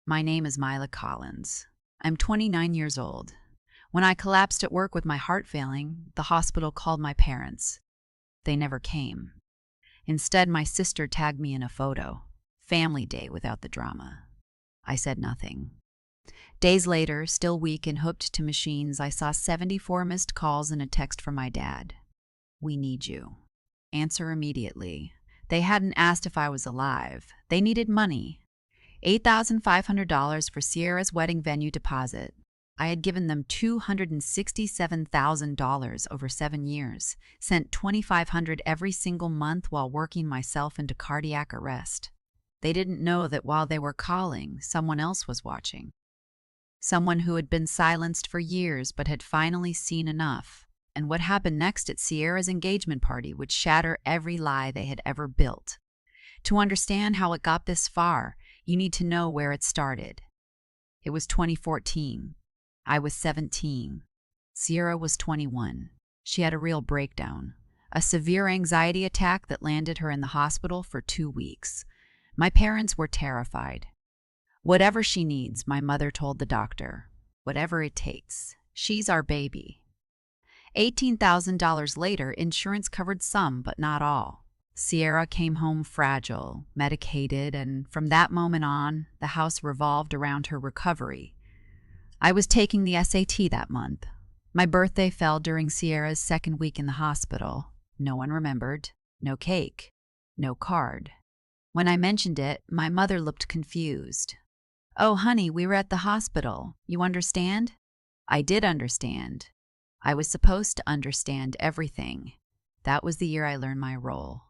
My name is Mila Collins. I'm 29 years old. When I collapsed at work with my heart failing, the hospital called my parents. They never came. Instead, my sister tagged me in a photo. Family day without the drama. I said nothing. Days later, still weak and hooked to machines, I saw 74 missed calls and a text from my dad. "We need you. Answer immediately." They hadn't asked if I was alive. They needed money. $8,500 for Sierra's wedding venue deposit. I had given them $267,000 over 7 years, sent $2,500 every single month while working myself into cardiac arrest. They didn't know that while they were calling, someone else was watching. Someone who had been silenced for years but had finally seen enough. And what happened next at Sierra's engagement party would shatter every lie they had ever built. To understand how it got this far, you need to know where it started. It was 2014. I was 17. Sierra was 21. She had a real breakdown, a severe anxiety attack that landed her in the hospital for 2 weeks. My parents were terrified. "Whatever she needs," my mother told the doctor. "Whatever it takes. She's our baby." $18,000 later, insurance covered some, but not all. Sierra came home fragile, medicated, and from that moment on, the house revolved around her recovery. I was taking the SAT that month. My birthday fell during Sierra's second week in the hospital. No one remembered. No cake. No card. When I mentioned it, my mother looked confused. "Oh, honey, we were at the hospital. You understand?" I did understand. I was supposed to understand everything. That was the year I learned my role.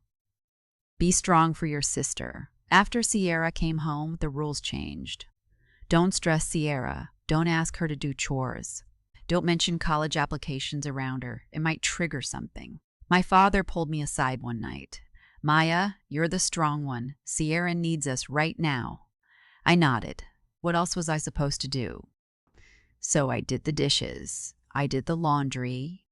Be strong for your sister. After Sierra came home, the rules changed. Don't stress Sierra. Don't ask her to do chores. Don't mention college applications around her. It might trigger something. My father pulled me aside one night. "Maya, you're the strong one. Sierra needs us right now." I nodded. What else was I supposed to do? So I did the dishes. I did the laundry.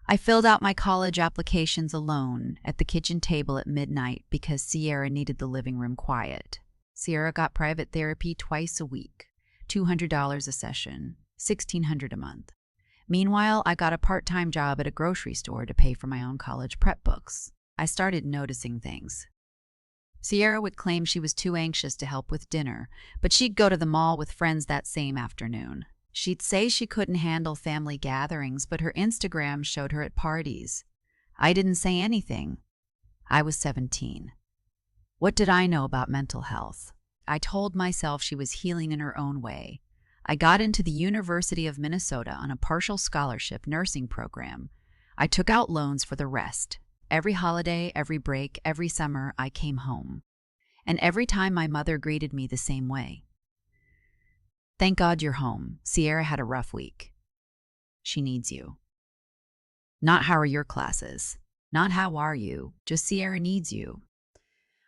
I filled out my college applications alone at the kitchen table at midnight because Sierra needed the living room quiet. Sierra got private therapy twice a week, $200 a session, $1,600 a month. Meanwhile, I got a part-time job at a grocery store to pay for my own college prep books. I started noticing things. Sierra would claim she was too anxious to help with dinner, but she'd go to the mall with friends that same afternoon. She'd say she couldn't handle family gatherings, but her Instagram showed her at parties. I didn't say anything. I was 17. What did I know about mental health? I told myself she was healing in her own way. I got into the University of Minnesota on a partial scholarship nursing program. I took out loans for the rest. Every holiday, every break, every summer, I came home. And every time my mother greeted me the same way. "Thank God you're home. Sierra had a rough week. She needs you." Not "how are your classes?" Not "how are you?" Just "Sierra needs you."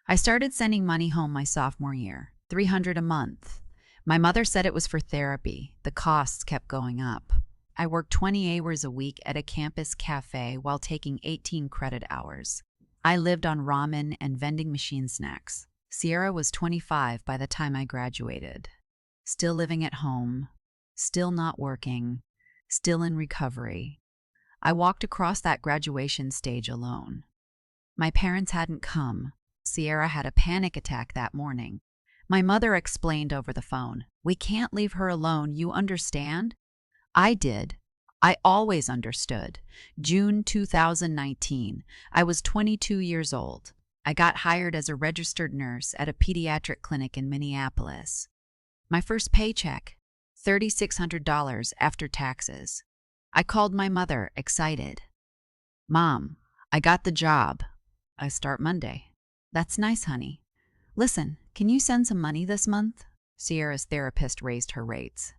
I started sending money home my sophomore year, $300 a month. My mother said it was for therapy. The costs kept going up. I worked 20 hours a week at a campus cafe while taking 18 credit hours. I lived on ramen and vending machine snacks. Sierra was 25 by the time I graduated. Still living at home, still not working, still in recovery. I walked across that graduation stage alone. My parents hadn't come. Sierra had a panic attack that morning. My mother explained over the phone, "We can't leave her alone, you understand?" I did. I always understood. June 2019. I was 22 years old. I got hired as a registered nurse at a pediatric clinic in Minneapolis. My first paycheck, $3,600 after taxes. I called my mother, excited. "Mom, I got the job. I start Monday." "That's nice, honey. Listen, can you send some money this month?" Sierra's therapist raised her rates.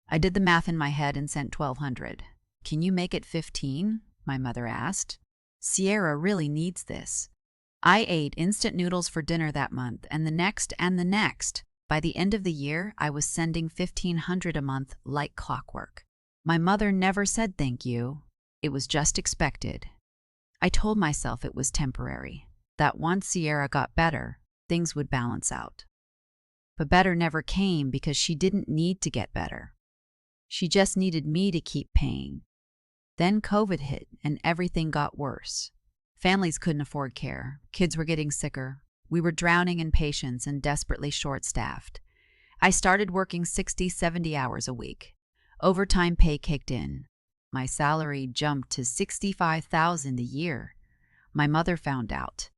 I did the math in my head and sent $1,200. "Can you make it 15? My mother asked. "Sierra really needs this." I ate instant noodles for dinner that month and the next and the next. By the end of the year, I was sending $1,500 a month like clockwork. My mother never said thank you. It was just expected. I told myself it was temporary, that once Sierra got better, things would balance out. But better never came because she didn't need to get better. She just needed me to keep paying. Then COVID hit and everything got worse. Families couldn't afford care. Kids were getting sicker. We were drowning in patients and desperately short-staffed. I started working 60, 70 hours a week. Overtime pay kicked in. My salary jumped to $65,000 a year. My mother found out.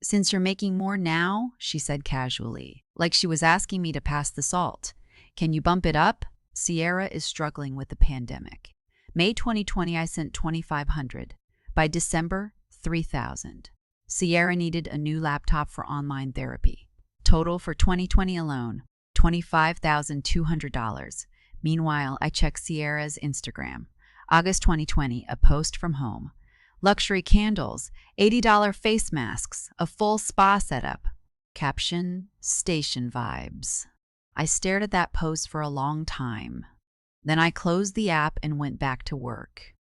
"Since you're making more now," she said casually, like she was asking me to pass the salt, "can you bump it up? Sierra is struggling with the pandemic." May 2020, I sent $2,500. By December, $3,000. Sierra needed a new laptop for online therapy. Total for 2020 alone, $25,200. Meanwhile, I checked Sierra's Instagram. August 2020, a post from home. Luxury candles, $80 face masks, a full spa setup. Caption, station vibes. I stared at that post for a long time. Then I closed the app and went back to work.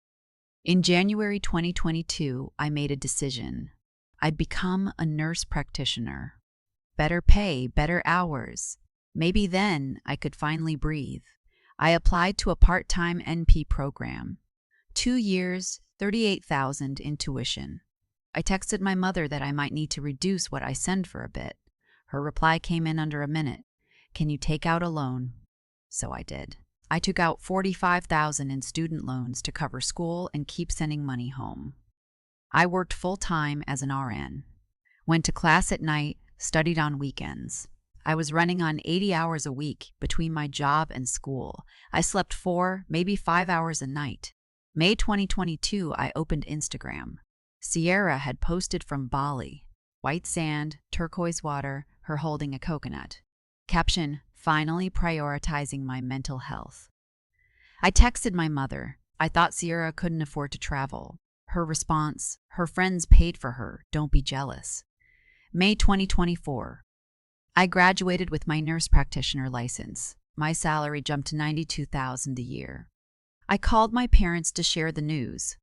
In January 2022, I made a decision. I'd become a nurse practitioner. Better pay, better hours. Maybe then I could finally breathe. I applied to a part-time NP program. 2 years, $38,000 in tuition. I texted my mother that I might need to reduce what I send for a bit. Her reply came in under a minute. "Can you take out a loan?" So I did. I took out $45,000 in student loans to cover school and keep sending money home. I worked full-time as an RN. Went to class at night, studied on weekends. I was running on 80 hours a week between my job and school. I slept 4, maybe 5 hours a night. May 2022, I opened Instagram. Sierra had posted from Bali. White sand, turquoise water, her holding a coconut. Caption, "Finally prioritizing my mental health." I texted my mother. I thought Sierra couldn't afford to travel. Her response, "Her friends paid for her, don't be jealous." May 2024. I graduated with my nurse practitioner license. My salary jumped to $92,000 a year. I called my parents to share the news.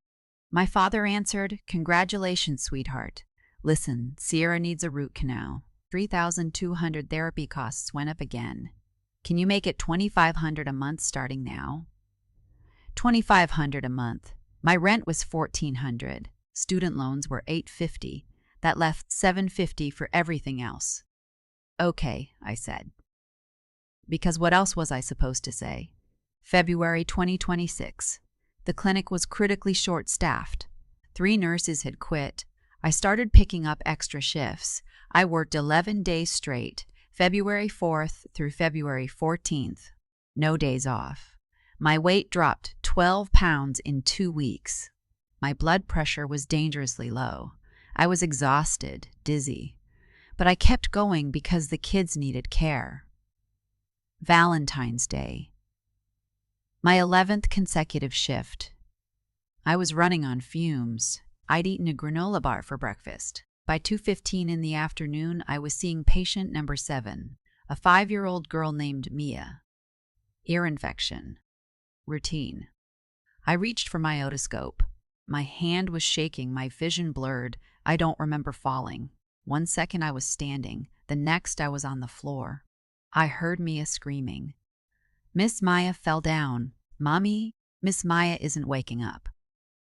My father answered, "Congratulations, sweetheart. Listen, Sierra needs a root canal. $3,200 therapy costs went up again. Can you make it $2,500 a month starting now?" $2,500 a month. My rent was $1,400. Student loans were $850. That left $750 for everything else. "Okay," I said. Because what else was I supposed to say? February 2026. The clinic was critically short-staffed. 3 nurses had quit. I started picking up extra shifts. I worked 11 days straight, February 4th through February 14th. No days off. My weight dropped 12 pounds in 2 weeks. My blood pressure was dangerously low. I was exhausted, dizzy. But I kept going because the kids needed care. Valentine's Day. My 11th consecutive shift. I was running on fumes. I'd eaten a granola bar for breakfast. By 2:15 in the afternoon, I was seeing patient number 7, a 5-year-old girl named Mia. Ear infection. Routine. I reached for my otoscope. My hand was shaking, my vision blurred. I don't remember falling. 1 second I was standing, the next I was on the floor. I heard Mia screaming. "Miss Maya fell down. Mommy, Miss Maya isn't waking up."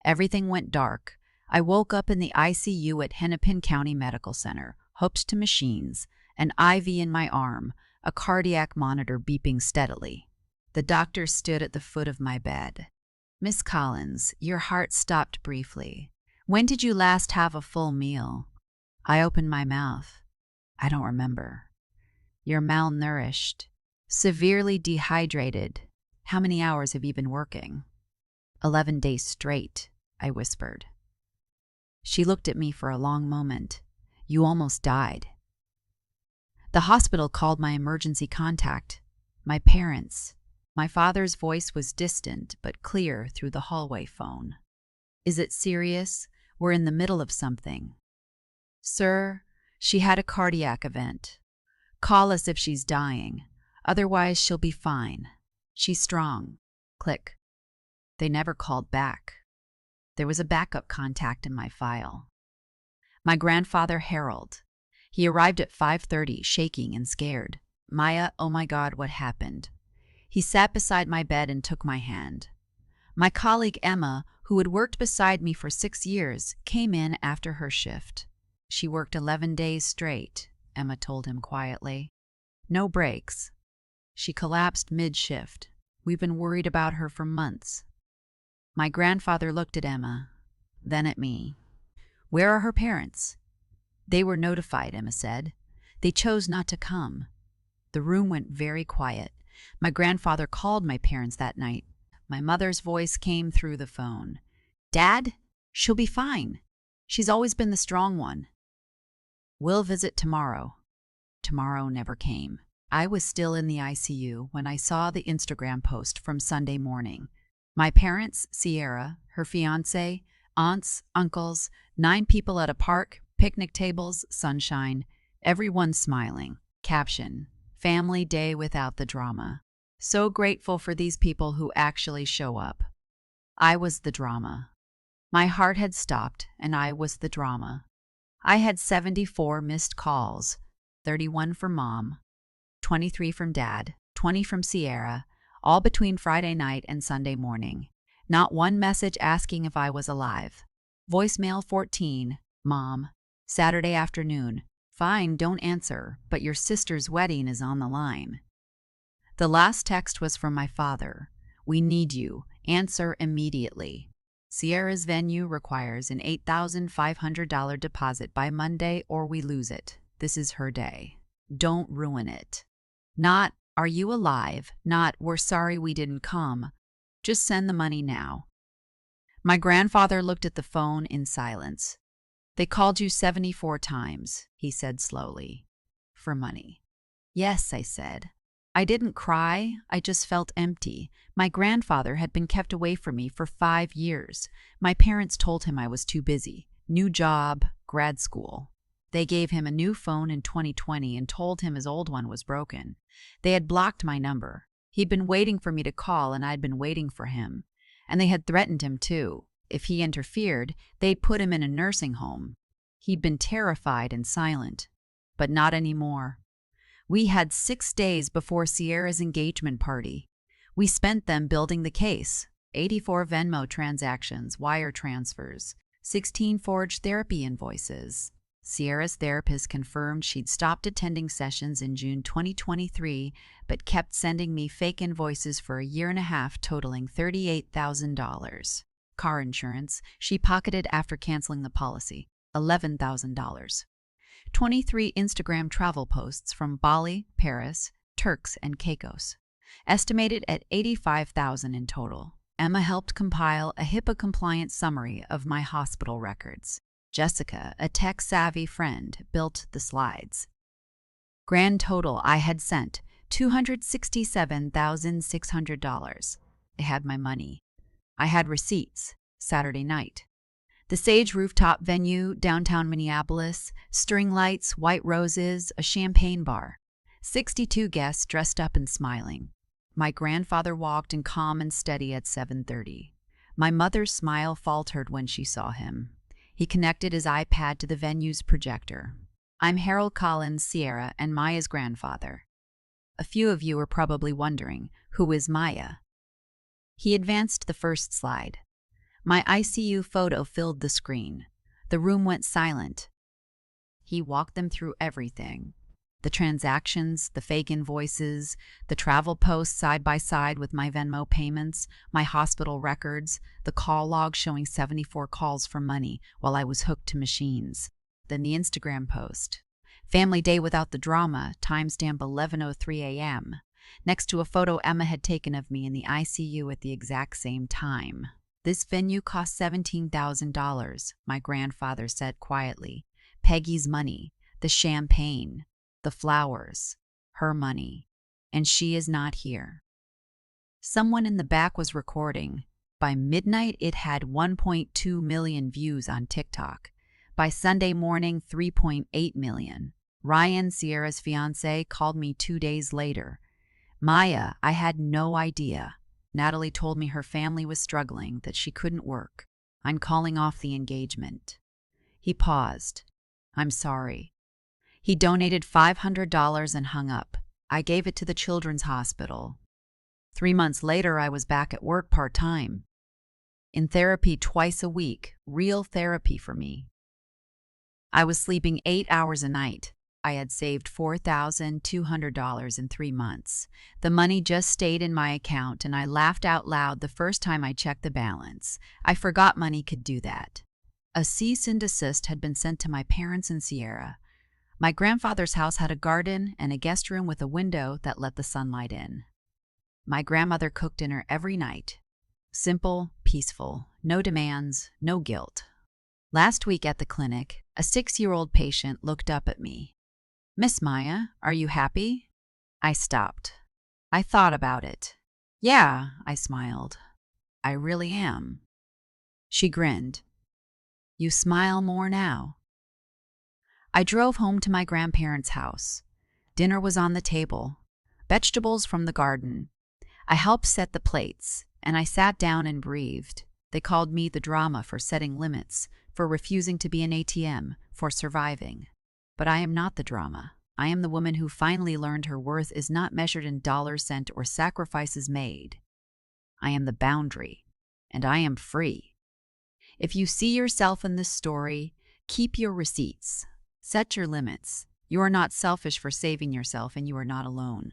Everything went dark. I woke up in the ICU at Hennepin County Medical Center, hooked to machines, an IV in my arm, a cardiac monitor beeping steadily. The doctor stood at the foot of my bed. "Miss Collins, your heart stopped briefly. When did you last have a full meal?" I opened my mouth. "I don't remember." "You're malnourished. Severely dehydrated. How many hours have you been working?" 11 days straight, I whispered. She looked at me for a long moment. "You almost died." The hospital called my emergency contact. My parents. My father's voice was distant but clear through the hallway phone. "Is it serious? We're in the middle of something." "Sir, she had a cardiac event. Call us if she's dying. Otherwise, she'll be fine. She's strong." Click. They never called back. There was a backup contact in my file. My grandfather, Harold. He arrived at 5:30, shaking and scared. Maya, oh my God, what happened? He sat beside my bed and took my hand. My colleague Emma, who had worked beside me for 6 years, came in after her shift. She worked 11 days straight, Emma told him quietly. No breaks. She collapsed mid-shift. We've been worried about her for months. My grandfather looked at Emma, then at me. Where are her parents? They were notified, Emma said. They chose not to come. The room went very quiet. My grandfather called my parents that night. My mother's voice came through the phone. Dad, she'll be fine. She's always been the strong one. We'll visit tomorrow. Tomorrow never came. I was still in the ICU when I saw the Instagram post from Sunday morning. My parents, Sierra, her fiancé, aunts, uncles, 9 people at a park, picnic tables, sunshine, everyone smiling. Caption: Family day without the drama. So grateful for these people who actually show up. I was the drama. My heart had stopped, and I was the drama. I had 74 missed calls, 31 from Mom, 23 from Dad, 20 from Sierra, all between Friday night and Sunday morning. Not one message asking if I was alive. Voicemail 14, Mom, Saturday afternoon. Fine, don't answer, but your sister's wedding is on the line. The last text was from my father. We need you. Answer immediately. Sierra's venue requires an $8,500 deposit by Monday or we lose it. This is her day. Don't ruin it. Not, are you alive? Not, we're sorry we didn't come. Just send the money now. My grandfather looked at the phone in silence. They called you 74 times, he said slowly. For money. Yes, I said. I didn't cry, I just felt empty. My grandfather had been kept away from me for 5 years. My parents told him I was too busy. New job, grad school. They gave him a new phone in 2020 and told him his old one was broken. They had blocked my number. He'd been waiting for me to call and I'd been waiting for him. And they had threatened him too. If he interfered, they'd put him in a nursing home. He'd been terrified and silent. But not anymore. We had 6 days before Sierra's engagement party. We spent them building the case. 84 Venmo transactions, wire transfers, 16 forged therapy invoices. Sierra's therapist confirmed she'd stopped attending sessions in June 2023, but kept sending me fake invoices for a year and a half totaling $38,000. Car insurance, she pocketed after canceling the policy, $11,000. 23 Instagram travel posts from Bali, Paris, Turks, and Caicos, estimated at $85,000 in total. Emma helped compile a HIPAA-compliant summary of my hospital records. Jessica, a tech-savvy friend, built the slides. Grand total I had sent, $267,600. I had my money. I had receipts. Saturday night. The Sage rooftop venue, downtown Minneapolis, string lights, white roses, a champagne bar. 62 guests dressed up and smiling. My grandfather walked in calm and steady at 7:30. My mother's smile faltered when she saw him. He connected his iPad to the venue's projector. I'm Harold Collins, Sierra, and Maya's grandfather. A few of you are probably wondering, who is Maya? He advanced the first slide. My ICU photo filled the screen. The room went silent. He walked them through everything. The transactions, the fake invoices, the travel posts side by side with my Venmo payments, my hospital records, the call log showing 74 calls for money while I was hooked to machines. Then the Instagram post. Family day without the drama, timestamp 11:03 a.m. Next to a photo Emma had taken of me in the ICU at the exact same time. This venue cost $17,000, my grandfather said quietly. Peggy's money, the champagne, the flowers, her money. And she is not here. Someone in the back was recording. By midnight, it had 1.2 million views on TikTok. By Sunday morning, 3.8 million. Ryan, Sierra's fiancé, called me 2 days later. Maya, I had no idea. Natalie told me her family was struggling, that she couldn't work. I'm calling off the engagement. He paused. I'm sorry. He donated $500 and hung up. I gave it to the children's hospital. 3 months later, I was back at work part-time, in therapy twice a week, real therapy for me. I was sleeping 8 hours a night. I had saved $4,200 in 3 months. The money just stayed in my account, and I laughed out loud the first time I checked the balance. I forgot money could do that. A cease and desist had been sent to my parents in Sierra. My grandfather's house had a garden and a guest room with a window that let the sunlight in. My grandmother cooked dinner every night. Simple, peaceful, no demands, no guilt. Last week at the clinic, a 6-year-old patient looked up at me. "Miss Maya, are you happy?" I stopped. I thought about it. "Yeah," I smiled. "I really am." She grinned. "You smile more now." I drove home to my grandparents' house. Dinner was on the table, vegetables from the garden. I helped set the plates, and I sat down and breathed. They called me the drama for setting limits, for refusing to be an ATM, for surviving. But I am not the drama. I am the woman who finally learned her worth is not measured in dollars sent or sacrifices made. I am the boundary, and I am free. If you see yourself in this story, keep your receipts. Set your limits. You are not selfish for saving yourself, and you are not alone.